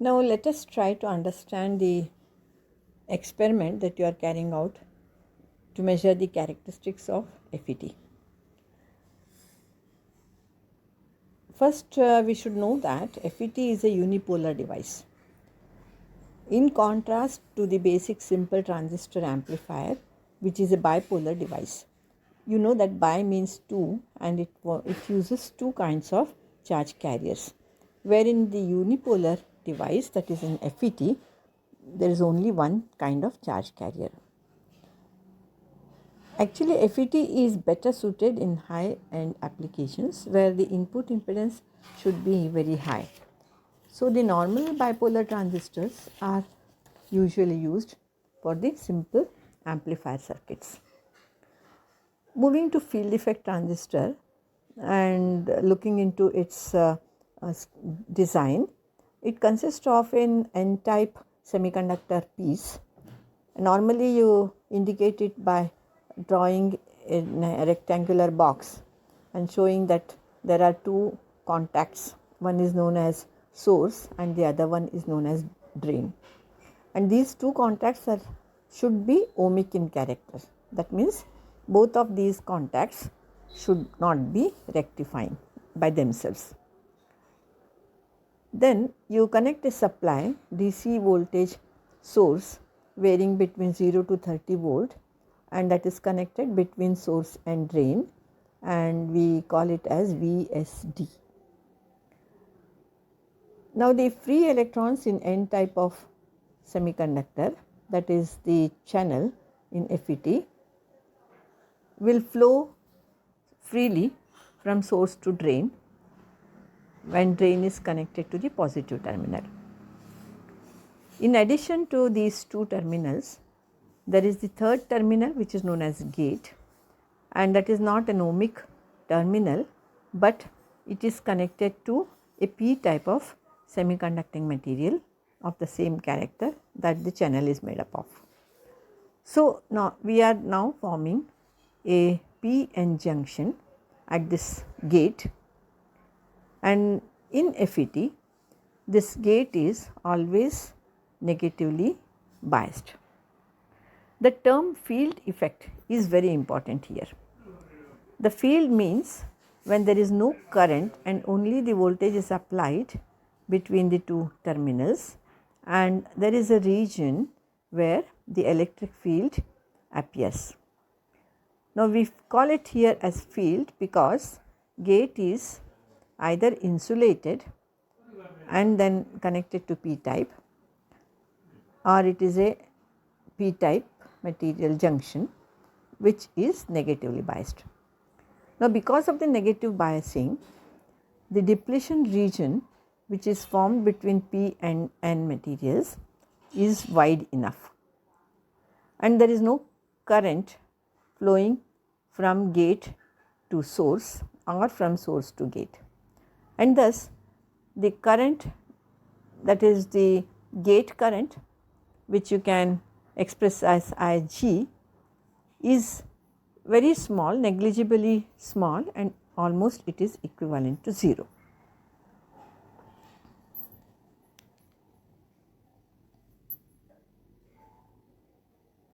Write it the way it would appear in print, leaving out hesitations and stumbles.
Now let us try to understand the experiment that you are carrying out to measure the characteristics of FET. First, we should know that FET is a unipolar device. In contrast to the basic simple transistor amplifier, which is a bipolar device. You know that bi means two, and it uses two kinds of charge carriers. Wherein the unipolar device, that is in FET, there is only one kind of charge carrier. Actually, FET is better suited in high-end applications where the input impedance should be very high. So, the normal bipolar transistors are usually used for the simple amplifier circuits. Moving to field effect transistor and looking into its design, it consists of an N-type semiconductor piece. Normally, you indicate it by drawing a rectangular box and showing that there are two contacts. One is known as source and the other one is known as drain. And these two contacts should be ohmic in character. That means both of these contacts should not be rectifying by themselves. Then you connect a supply DC voltage source varying between 0 to 30 volt, and that is connected between source and drain, and we call it as VSD. Now the free electrons in N type of semiconductor, that is the channel in FET, will flow freely from source to drain when drain is connected to the positive terminal. In addition to these two terminals, there is the third terminal which is known as gate, and that is not an ohmic terminal, but it is connected to a P type of semiconducting material of the same character that the channel is made up of. So, now we are now forming a PN junction at this gate, and in FET this gate is always negatively biased. The term field effect is very important here. The field means when there is no current and only the voltage is applied between the two terminals, and there is a region where the electric field appears. Now we call it here as field because gate is either insulated and then connected to P type, or it is a P type material junction which is negatively biased. Now because of the negative biasing, the depletion region which is formed between P and N materials is wide enough, and there is no current flowing from gate to source or from source to gate, and thus the current, that is the gate current, which you can express as Ig, is very small, negligibly small, and almost it is equivalent to 0.